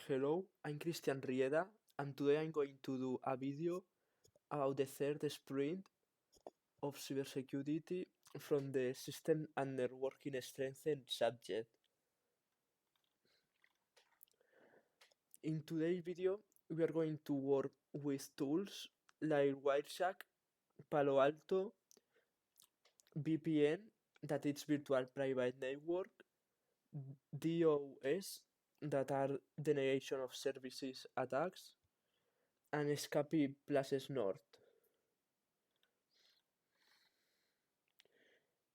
Hello, I'm Christian Rieda, and today I'm going to do a video about the third sprint of cybersecurity from the System and Networking Strengthened subject. In today's video, we are going to work with tools like Wireshark, Palo Alto, VPN, that is Virtual Private Network, DOS, that are Denegation of Services attacks, and Escape plus Snort.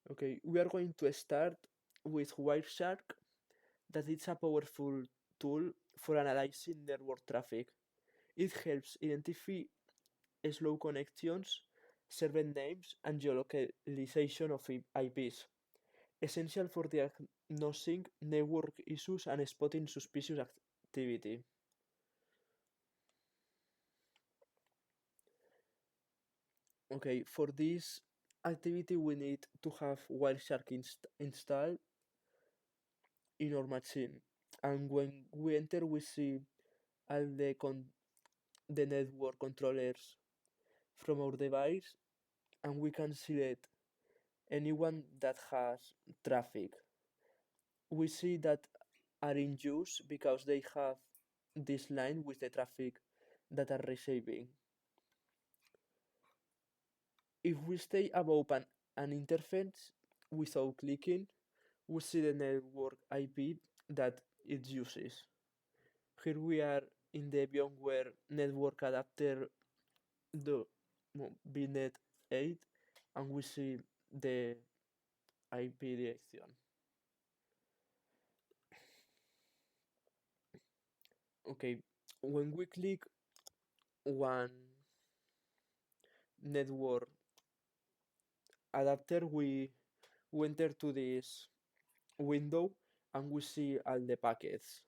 Okay, we are going to start with Wireshark, that is a powerful tool for analyzing network traffic. It helps identify slow connections, server names, and geolocalization of IPs, essential for diagnosing network issues and spotting suspicious activity. Okay, for this activity we need to have Wireshark installed in our machine, and when we enter we see all the network controllers from our device, and we can select anyone that has traffic. We see that are in use because they have this line with the traffic that are receiving. If we stay above an interface without clicking, we see the network IP that it uses. Here we are in the VMware network adapter the VNet 8, and we see the IP direction. Okay, when we click one network adapter, we enter to this window and we see all the packets.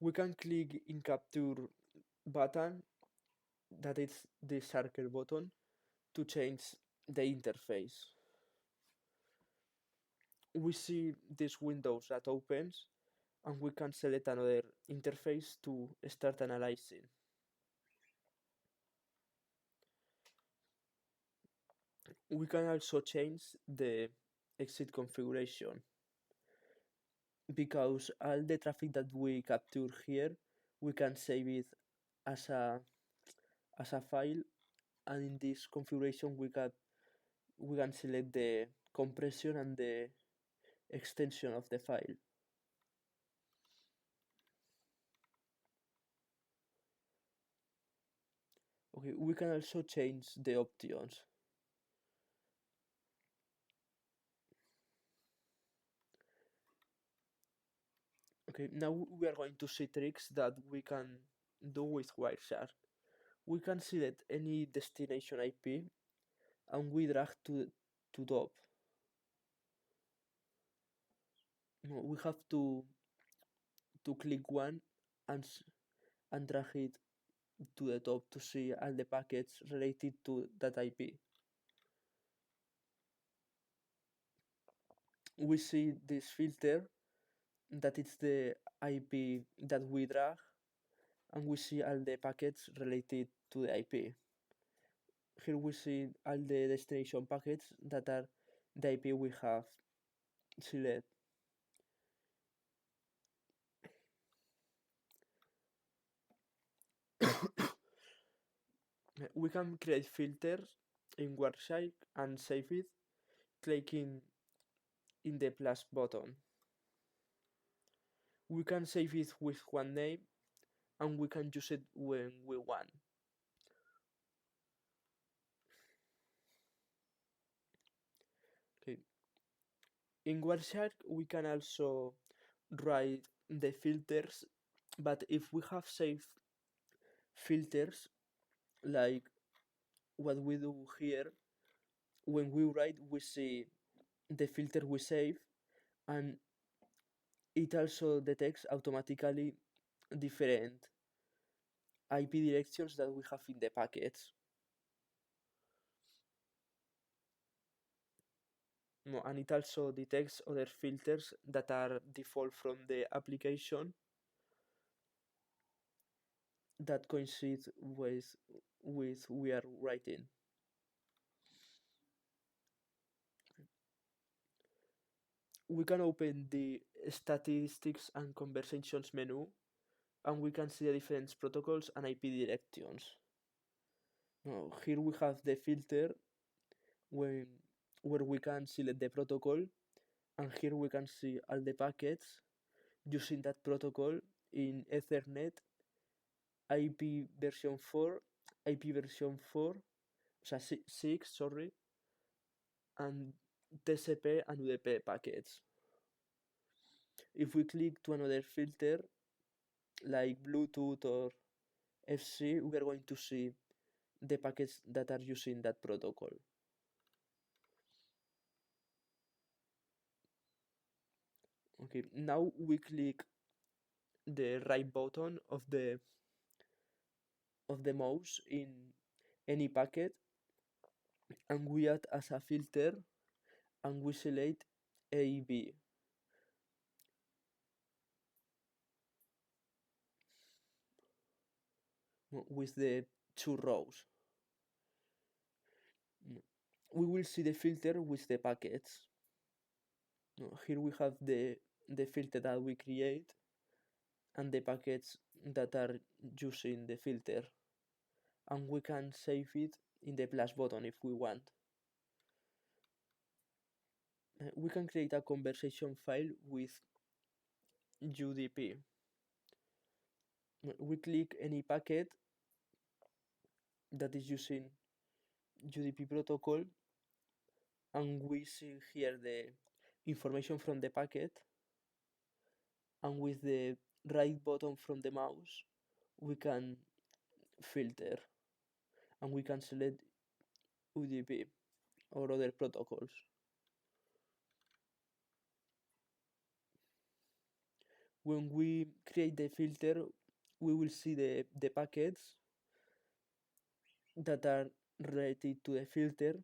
We can click in capture button, that is the circle button, to change the interface. We see this window that opens, and we can select another interface to start analyzing. We can also change the exit configuration, because all the traffic that we capture here, we can save it as a file, and in this configuration we can select the compression and the extension of the file. Okay, we can also change the options. Okay, now we are going to see tricks that we can do with Wireshark. We can select any destination IP and we drag to top. No, we have to click one and drag it to the top to see all the packets related to that IP. We see this filter, that is the IP that we drag, and we see all the packets related to the IP. Here we see all the destination packets that are the IP we have select. We can create filters in Wireshark and save it, clicking in the plus button. We can save it with one name, and we can use it when we want. Okay. In Wireshark we can also write the filters, but if we have saved filters like what we do here, when we write we see the filter we save, and it also detects automatically different IP directions that we have in the packets. No, and it also detects other filters that are default from the application, that coincide with we are writing. We can open the statistics and conversations menu, and we can see the different protocols and IP directions. Now, here we have the filter when, where we can select the protocol, and here we can see all the packets using that protocol in Ethernet, IP version 4, IP version 4, so 6, sorry, and TCP and UDP packets. If we click to another filter, like Bluetooth or FC, we are going to see the packets that are using that protocol. Okay, now we click the right button of the mouse in any packet, and we add as a filter, and we select AB. With the 2 rows. We will see the filter with the packets. Here we have the filter that we create and the packets that are using the filter, and we can save it in the plus button if we want. We can create a conversation file with UDP. We click any packet that is using UDP protocol, and we see here the information from the packet, and with the right button from the mouse we can filter, and we can select UDP or other protocols. When we create the filter, we will see the packets that are related to the filter,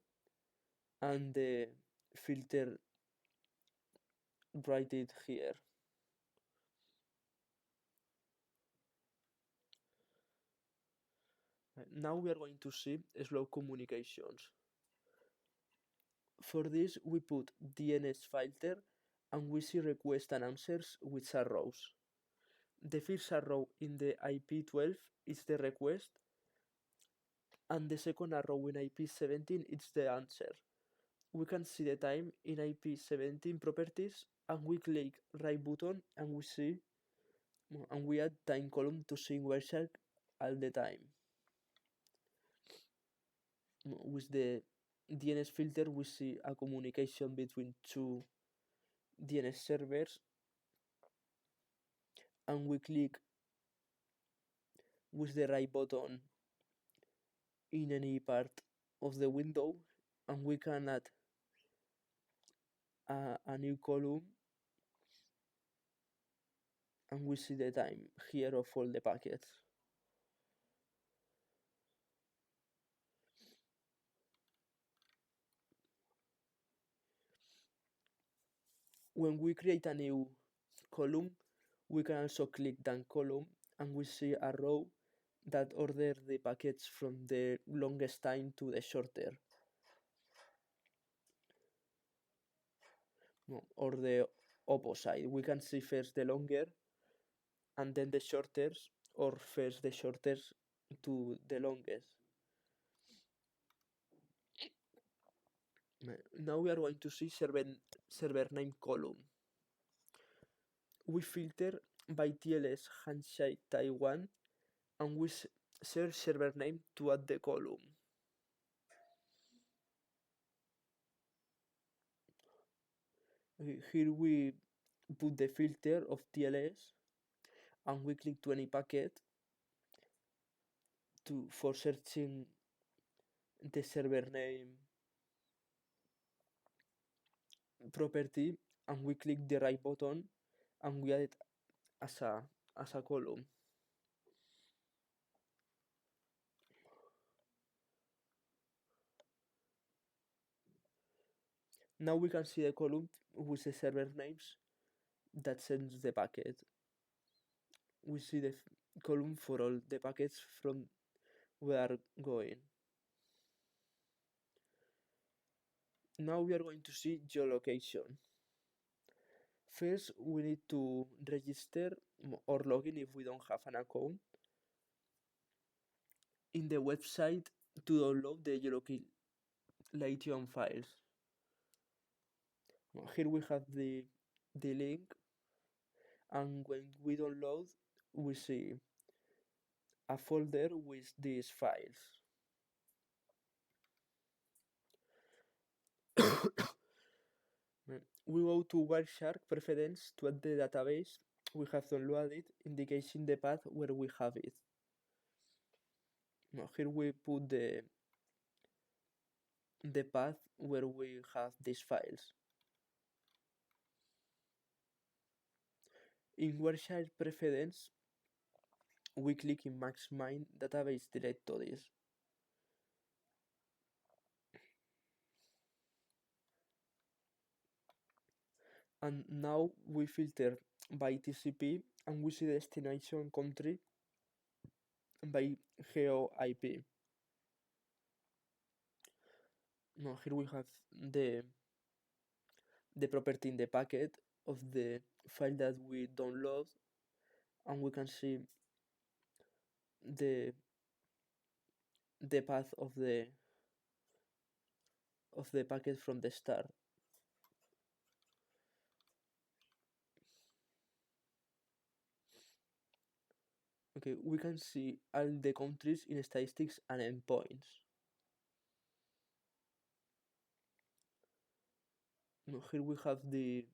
and the filter rated here. Now we are going to see slow communications. For this, we put DNS filter, and we see request and answers, which are rows. The first arrow in the IP12 is the request, and the second arrow in IP17 is the answer. We can see the time in IP17 properties, and we click right button, and we see, and we add time column to see Wireshark all the time. With the DNS filter, we see a communication between two DNS servers, and we click with the right button in any part of the window, and we can add a new column, and we see the time here of all the packets. When we create a new column, we can also click that column, and we see a row that order the packets from the longest time to the shorter, or the opposite. We can see first the longer and then the shortest, or first the shortest to the longest. Now we are going to see server name column. We filter by TLS handshake Taiwan, and we search server name to add the column. Here we put the filter of TLS, and we click to any packet for searching the server name property, and we click the right button, and we add it as a column. Now we can see the column with the server names that sends the packet. we see the column for all the packets from where are going. Now we are going to see geolocation. First, we need to register or login if we don't have an account in the website to download the geolocalization files. Here we have the link, and when we download, we see a folder with these files. We go to Wireshark preference to add the database we have downloaded, indicating the path where we have it. Now, here we put the path where we have these files. In Wireshark preference, we click in Max Mine database directories. And now we filter by TCP, and we see the destination country by geo IP. Now here we have the property in the packet of the file that we download, and we can see the path of the packet from the start. Okay, we can see all the countries in statistics and endpoints. Now here we have the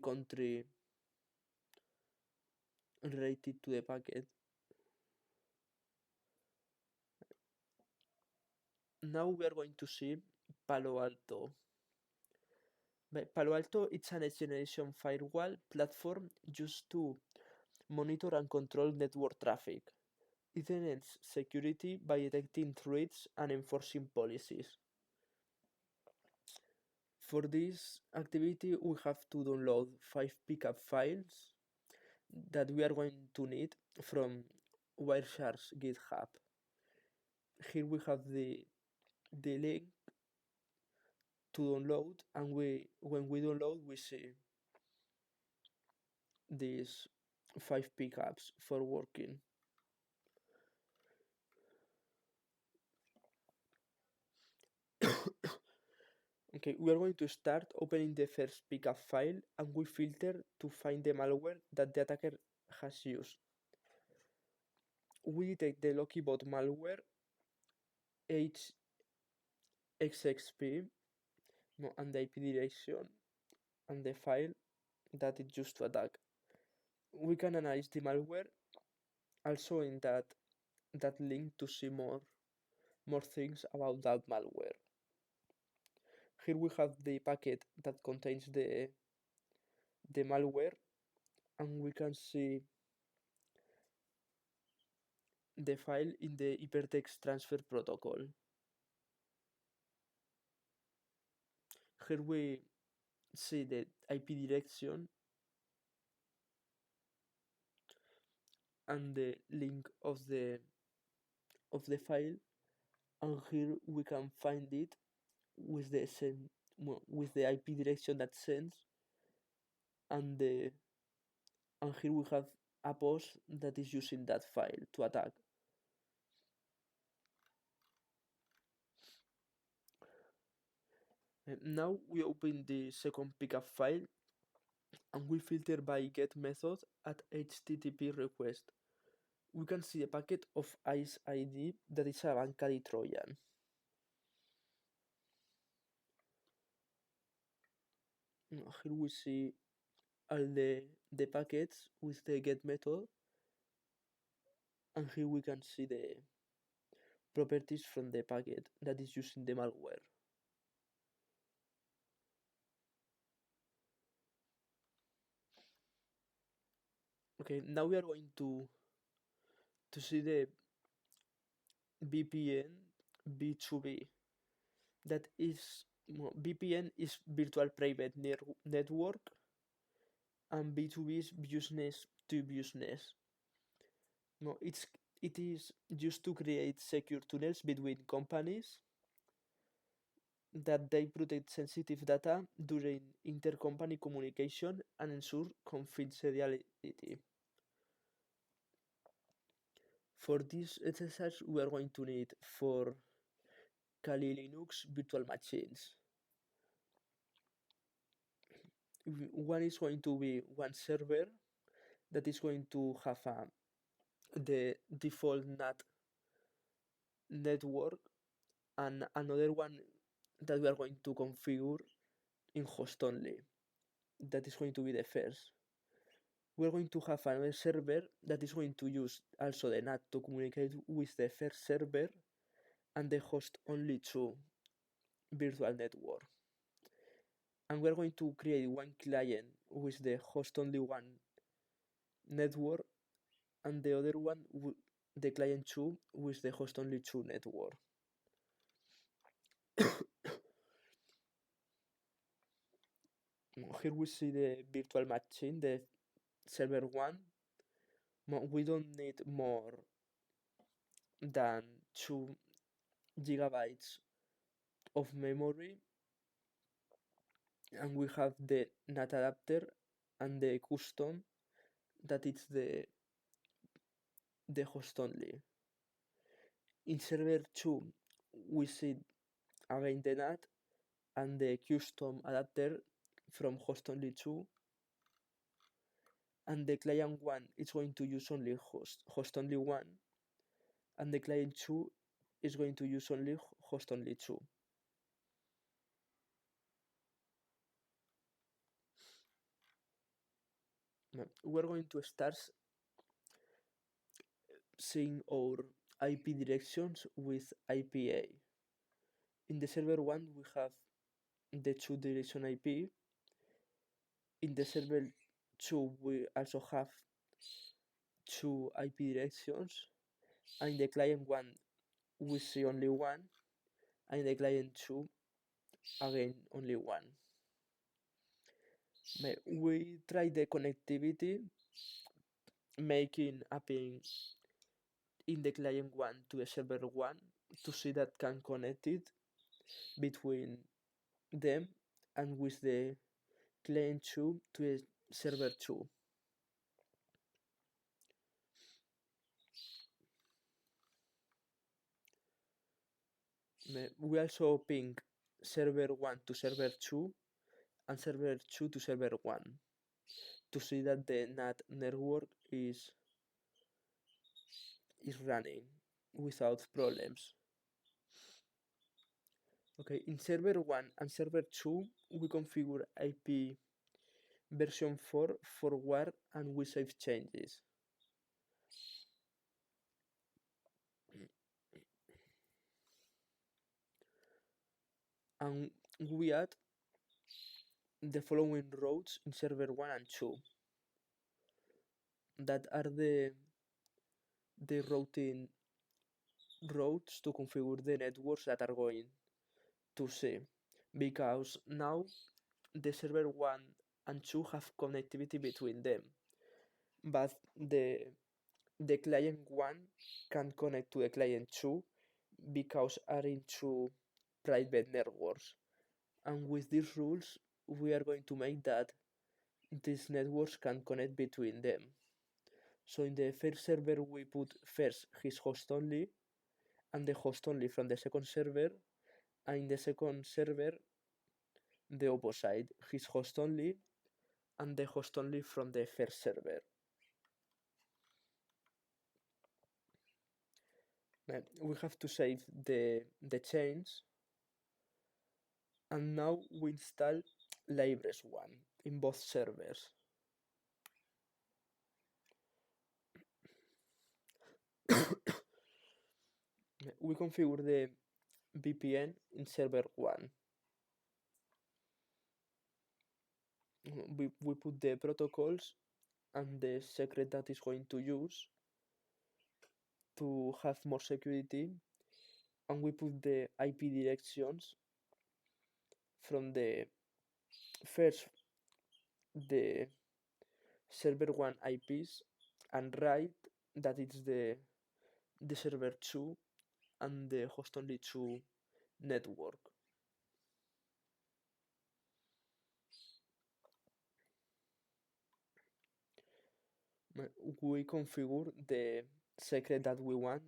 country related to the packet. Now we are going to see Palo Alto. Palo Alto is a next generation firewall platform used to monitor and control network traffic. It enhances security by detecting threats and enforcing policies. For this activity, we have to download 5 pickup files that we are going to need from Wireshark's GitHub. Here we have the link to download, and when we download, we see these 5 pickups for working. Okay, we are going to start opening the first pickup file, and we filter to find the malware that the attacker has used. We detect the Lokibot malware HXXP and the IP direction and the file that it used to attack. We can analyze the malware also in that link to see more things about that malware. Here we have the packet that contains the malware, and we can see the file in the hypertext transfer protocol. Here we see the IP direction and the link of the file, and here we can find it with the IP direction that sends, and here we have a post that is using that file to attack. Now we open the second pickup file, and we filter by get method at HTTP request. We can see a packet of ICE ID that is a Bancari Trojan. Here we see all the packets with the get method, and here we can see the properties from the packet that is using the malware. Okay, now we are going to see the VPN B2B. That is, VPN is virtual private network, and B2B is business to business. No, it is used to create secure tunnels between companies that they protect sensitive data during intercompany communication and ensure confidentiality. For this exercise, we are going to need for Kali Linux virtual machines. One is going to be one server that is going to have the default NAT network, and another one that we are going to configure in host only. That is going to be the first. We're going to have another server that is going to use also the NAT to communicate with the first server and the host only two virtual network. And we're going to create one client with the host only one network and the other one, the client 2, with the host only 2 network. Here we see the virtual machine, the server 1. We don't need more than 2 gigabytes of memory, and we have the NAT adapter and the custom that is the host only. In server 2 we see again the NAT and the custom adapter from host only 2, and the client 1 is going to use only host only 1, and the client 2 is going to use only host only 2. We're going to start seeing our IP directions with IPA. In the server 1 we have the 2 direction IP. In the server 2 we also have 2 IP directions, and in the client 1 we see only 1, and in the client 2 again only 1. We try the connectivity, making a ping in the client 1 to the server 1 to see that can connect it between them, and with the client 2 to the server 2. We also ping server 1 to server 2 and server 2 to server 1 to see that the NAT network is running without problems. Okay, in server 1 and server 2 we configure IP version 4 forward, and we save changes. And we add the following routes in server 1 and 2 that are the routing routes to configure the networks that are going to see, because now the server 1 and 2 have connectivity between them, but the client 1 can connect to the client 2 because are in two private networks. And with these rules we are going to make that these networks can connect between them. So in the first server we put first his host only and the host only from the second server, and in the second server the opposite, his host only and the host only from the first server. We have to save the change, and now we install Libres1 in both servers. We configure the VPN in server 1. We put the protocols and the secret that is going to use to have more security, and we put the IP directions from the first the server 1 IPs and write that it's the server 2 and the host only 2 network. We configure the secret that we want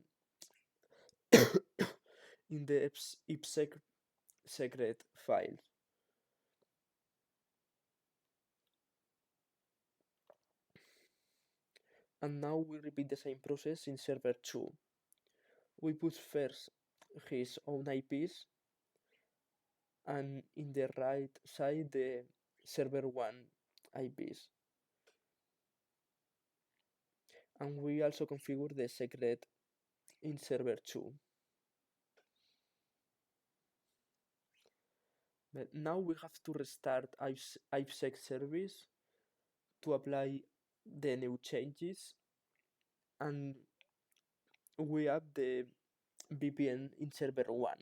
in the IPsec secret file. And now we repeat the same process in server 2. We put first his own IPs and in the right side the server 1 IPs. And we also configure the secret in server 2. But now we have to restart IPsec service to apply the new changes, and we add the VPN in server 1.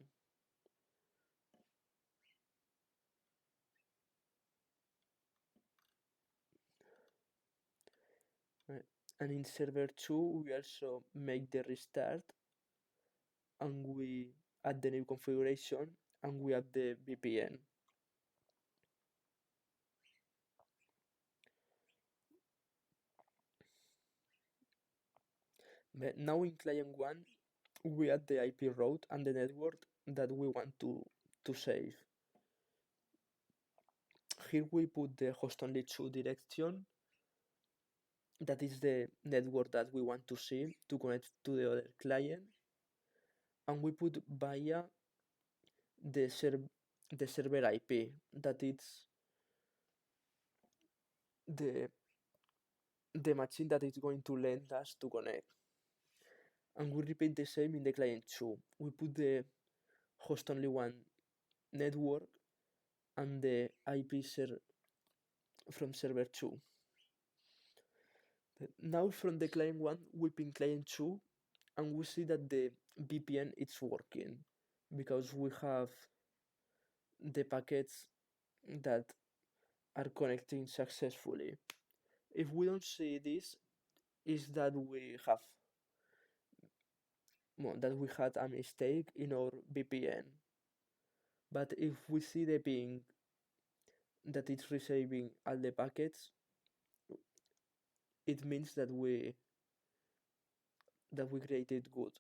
Right. And in server 2 we also make the restart and we add the new configuration and we add the VPN. But now in client 1 we add the IP route and the network that we want to save. Here we put the host only 2 direction, that is the network that we want to see to connect to the other client, and we put via the server IP, that is the machine that is going to lend us to connect. And we repeat the same in the client 2. We put the host only 1 network and the IP from server 2. Now from the client 1 we ping client 2 and we see that the VPN is working because we have the packets that are connecting successfully. If we don't see this, is that we have that we had a mistake in our VPN. But if we see the ping that it's receiving all the packets, it means that we created good.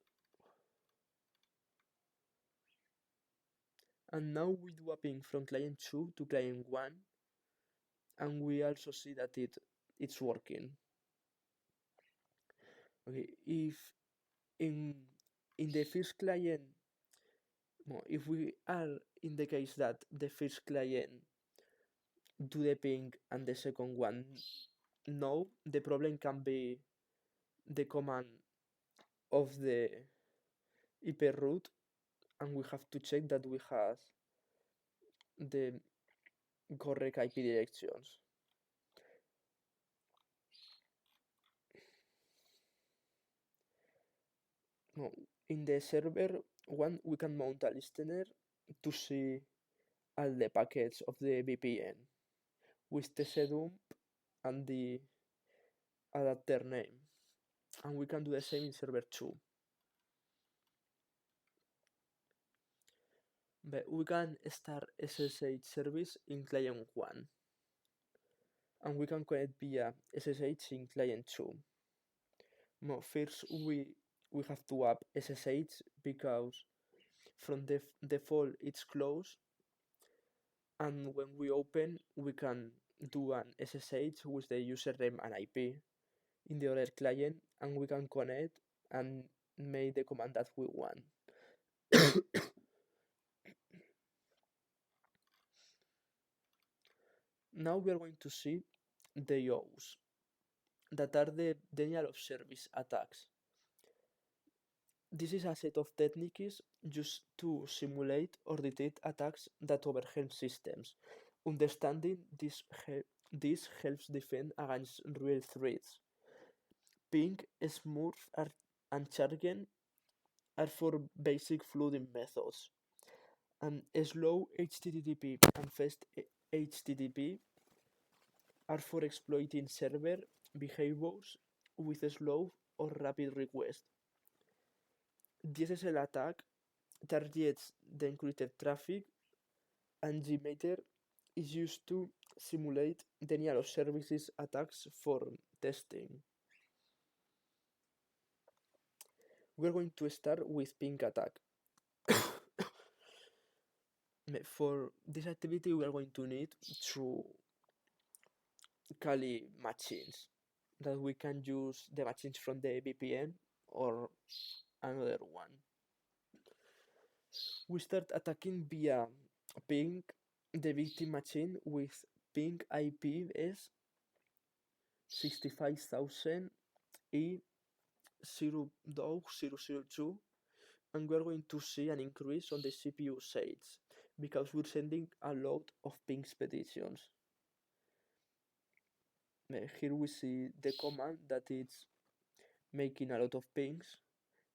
And now we do a ping from client 2 to client 1, and we also see that it's working. Okay, if in the first client, if we are in the case that the first client do the ping and the second one no, the problem can be the command of the IP route, and we have to check that we have the correct IP directions. No, in the server 1 we can mount a listener to see all the packets of the VPN with the sedump and the adapter name, and we can do the same in server 2. But we can start SSH service in client 1, and we can connect via SSH in client 2. No, first we have to add SSH because from the default it's closed, and when we open we can do an SSH with the username and IP in the other client, and we can connect and make the command that we want. Now we are going to see the DOS, that are the denial of service attacks. This is a set of techniques used to simulate or detect attacks that overwhelm systems. Understanding this helps defend against real threats. Ping, Smurf, and Chargen are for basic flooding methods, and slow HTTP and fast HTTP are for exploiting server behaviors with slow or rapid requests. The SSL attack targets the encrypted traffic, and Gmeter is used to simulate denial of services attacks for testing. We're going to start with ping attack. For this activity, we are going to need two Kali machines that we can use the machines from the VPN or another one. We start attacking via ping the victim machine with ping IPS 65000 E0.002, and we're going to see an increase on the CPU usage because we're sending a lot of pings petitions. Here we see the command that it's making a lot of pings,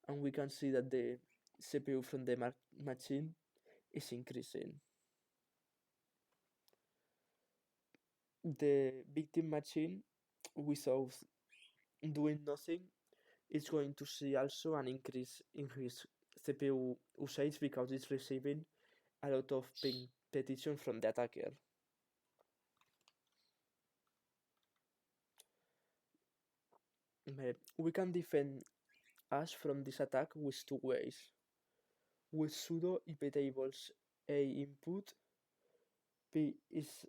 and we can see that the CPU from the machine is increasing. The victim machine, without doing nothing, is going to see also an increase in his CPU usage because it's receiving a lot of ping petition from the attacker. We can defend us from this attack with two ways. With sudo iptables a input, p is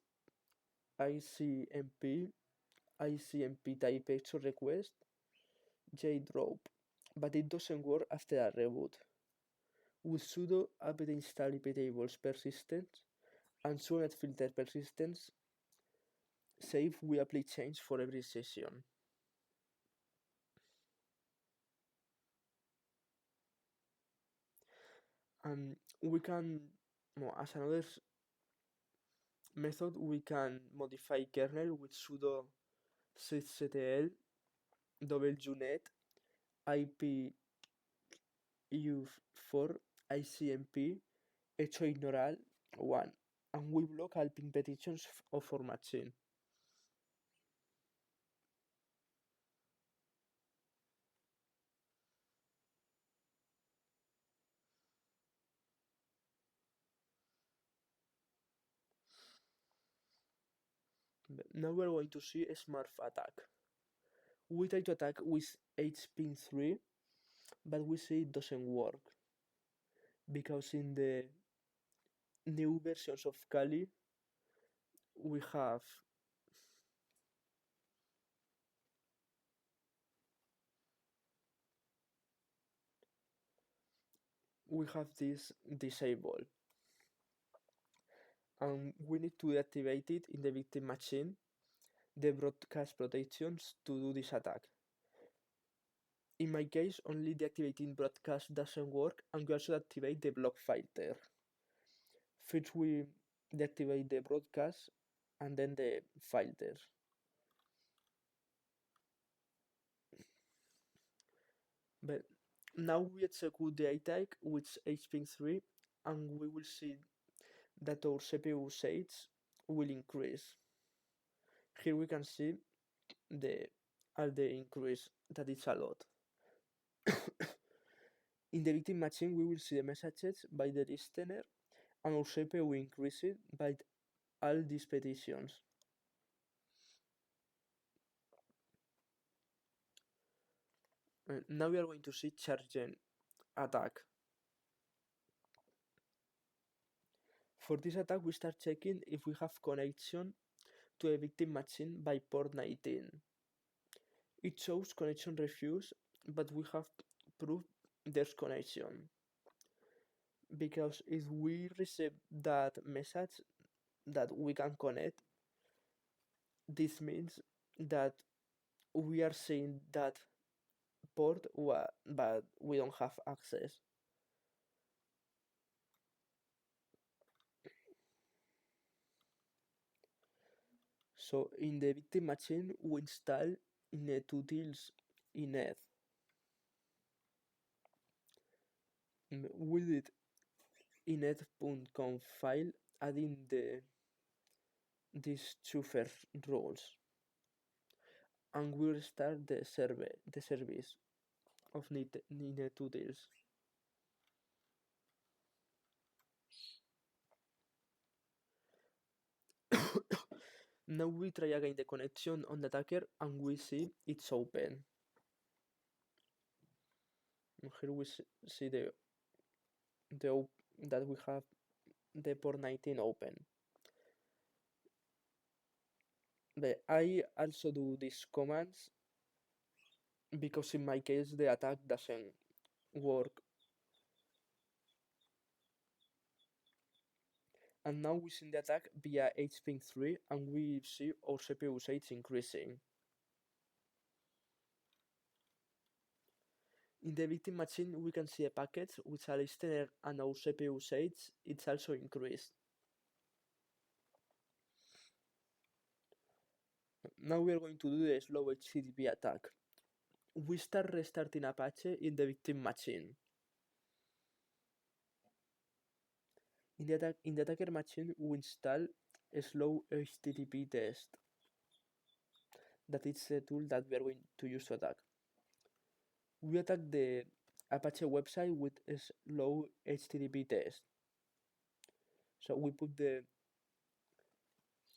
icmp type extra request, j drop, but it doesn't work after a reboot. With sudo apt install iptables persistence and sudo filter persistence, save we apply change for every session. And we can, as another method, we can modify kernel with sudo sysctl wnet ip u4 icmp hecho ignorar 1, and we block all ping petitions of our machine. Now we're going to see a smart attack. We try to attack with hping3, but we see it doesn't work because in the new versions of Kali we have this disabled, and we need to deactivate it in the victim machine, the broadcast protections, to do this attack. In my case, only deactivating broadcast doesn't work, and we also activate the block filter. First we deactivate the broadcast and then the filter. But now we execute the attack with hping3, and we will see that our CPU usage will increase. Here we can see the increase, that is a lot. In the victim machine, we will see the messages by the listener, and our CPU will increase it by all these petitions. Now we are going to see chargen attack. For this attack, we start checking if we have connection to a victim machine by port 19. It shows connection refused, but we have proof there's connection. Because if we receive that message that we can connect, this means that we are seeing that port, but we don't have access. So in the victim machine, we install netutils init. We did init.conf file, adding the these two first roles, and we'll start the service of needed details. Now we try again the connection on the attacker and we see it's open. Here we see that we have the port 19 open. But I also do these commands because in my case the attack doesn't work. And now we see the attack via hping3 and we see our CPU usage increasing. In the victim machine we can see a package with a listener and our CPU usage it's also increased. Now we are going to do the slow HTTP attack. We start restarting Apache in the victim machine. In the attacker machine, we install a slow HTTP test. That is the tool that we are going to use to attack. We attack the Apache website with a slow HTTP test. So we put the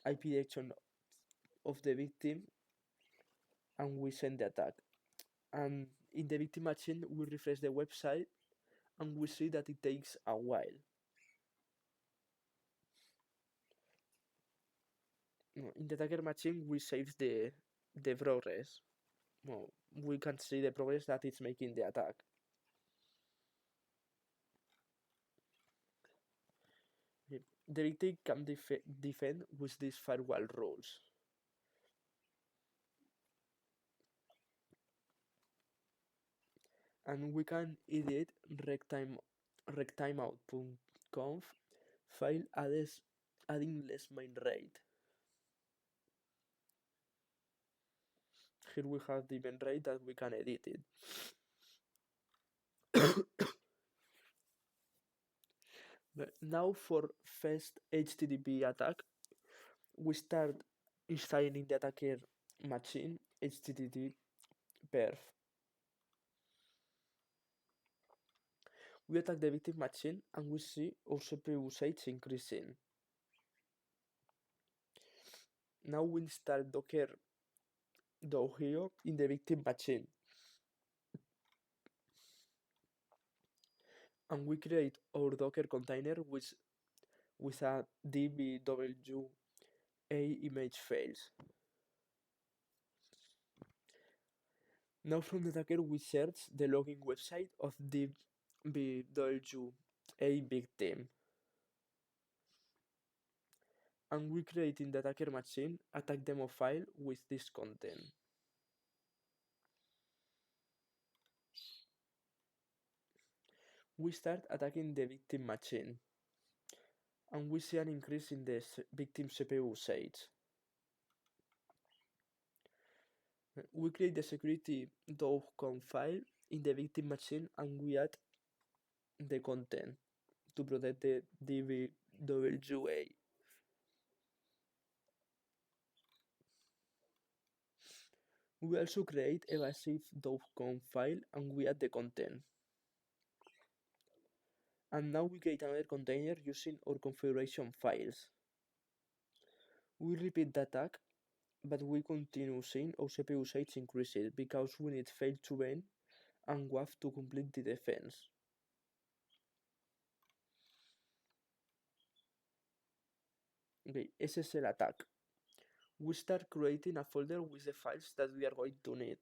IP direction of the victim and we send the attack. And in the victim machine, we refresh the website and we see that it takes a while. In the attacker machine, we save the progress. Well, we can see the progress that it's making the attack. The victim can defend with these firewall rules. And we can edit rectimeout.conf file adding less main rate. Here we have the main rate that we can edit it. But now for first HTTP attack, we start installing the attacker machine HTTP perf. We attack the victim machine and we see our CPU usage increasing. Now we install Docker Dohio in the victim machine. And we create our Docker container with a dbwA image files. Now from the attacker we search the login website of dbwA victim. And we create in the attacker machine attack demo file with this content. We start attacking the victim machine and we see an increase in the victim CPU usage. We create the security.conf file in the victim machine and we add the content to protect the dbwA. We also create evasive.conf file and we add the content. And now we create another container using our configuration files. We repeat the attack, but we continue seeing our CPU usage increases because we need fail to ban and WAF to complete the defense. Okay, SSL attack. We start creating a folder with the files that we are going to need.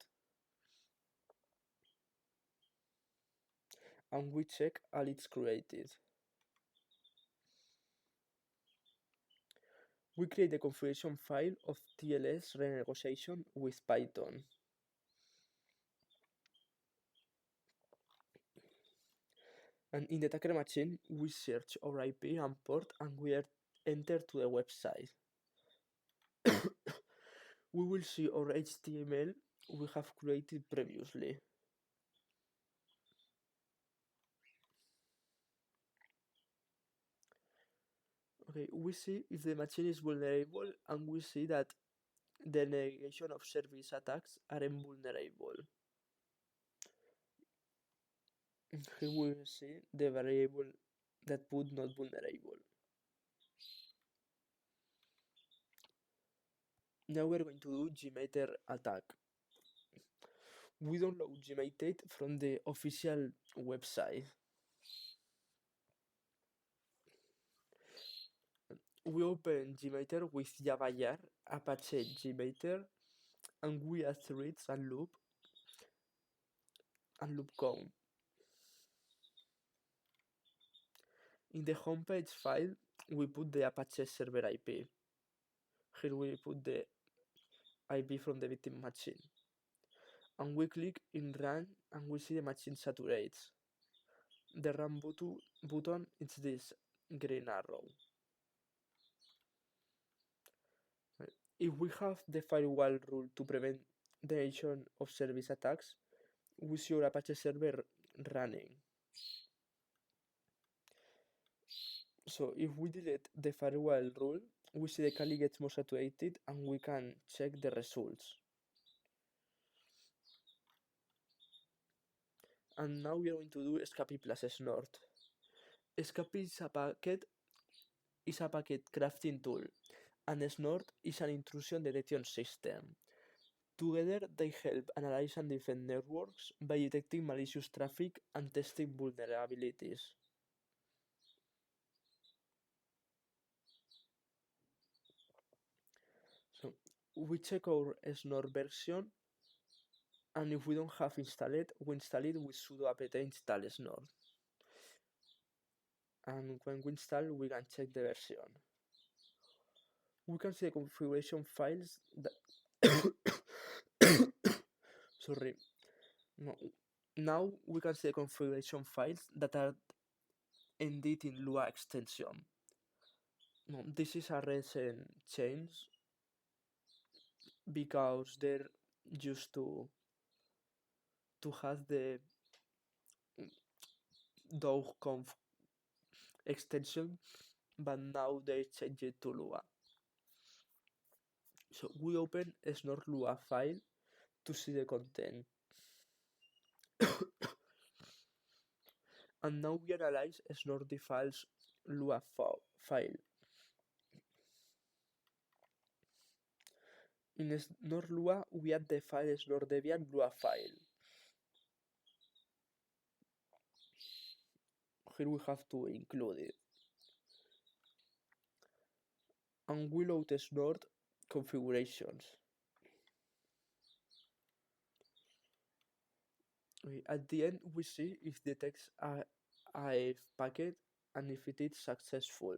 And we check all it's created. We create the configuration file of TLS renegotiation with Python. And in the attacker machine, we search our IP and port and we are entered to the website. We will see our HTML we have created previously. Okay, we see if the machine is vulnerable, and we see that the negation of service attacks aren't vulnerable. Here we see the variable that put not vulnerable. Now we're going to do Gmeter attack. We download Gmeter from the official website. We open Gmeter with javajar, apache Gmeter, and we add threads and loop count. In the homepage file, we put the Apache server IP. Here we put the IP from the victim machine. And we click in run, and we see the machine saturates. The run button is this green arrow. If we have the firewall rule to prevent the negation of service attacks, we see our Apache server running. So if we delete the firewall rule, we see the Kali gets more saturated, and we can check the results. And now we are going to do Scapy plus Snort. Scapy is a packet crafting tool, and Snort is an intrusion detection system. Together, they help analyze and defend networks by detecting malicious traffic and testing vulnerabilities. So we check our Snort version, and if we don't have installed, we install it with sudo apt install Snort. And when we install, we can check the version. We can see the configuration files that sorry. No. Now we can see the configuration files that are ended in Lua extension. No, this is a recent change because they're used to have the dog.conf extension, but now they change it to Lua. So we open a Snort Lua file to see the content. And now we analyze Snort Default's Lua file. In Snort Lua, we add the file Snort Debian Lua file. Here we have to include it. And we load Snort configurations. At the end, we see if the text AF packet and if it is successful.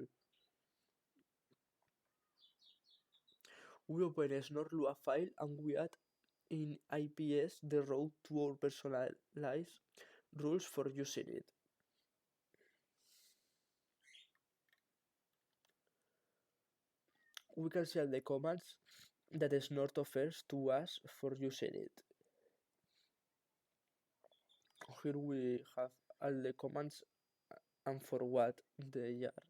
We open a Snort Lua file and we add in IPS the route to our personalized rules for using it. We can see all the commands that Snort offers to us for using it. Here we have all the commands and for what they are.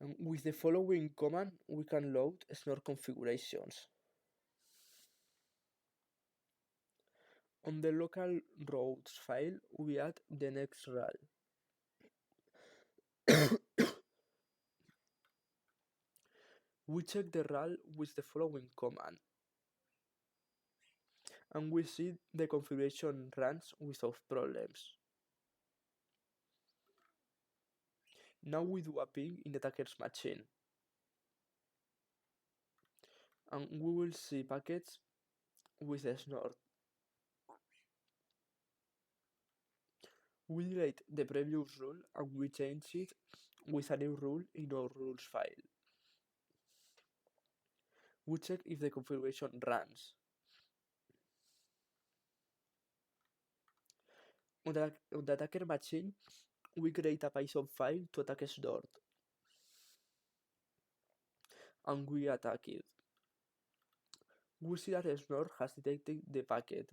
And with the following command, we can load Snort configurations. On the local routes file, we add the next RAL. We check the RAL with the following command, and we see the configuration runs without problems. Now we do a ping in the attacker's machine, and we will see packets with a Snort. We delete the previous rule and we change it with a new rule in our rules file. We check if the configuration runs. On the attacker machine, we create a Python file to attack Snort, and we attack it. We see that Snort has detected the packet.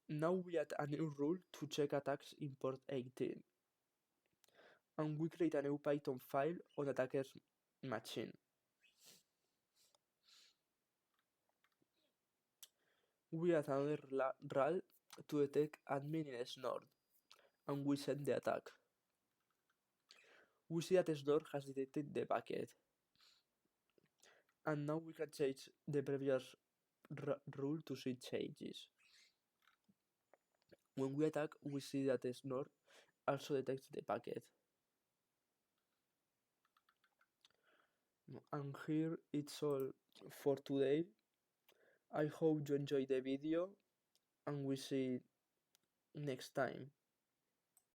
Now we add a new rule to check attacks in port 18. and we create a new Python file on attacker's machine. We add another RAL to detect admin in Snort, and we send the attack. We see that Snort has detected the packet, and now we can change the previous rule to see changes. When we attack, we see that Snort also detects the packet. And here it's all for today. I hope you enjoyed the video, and we see next time.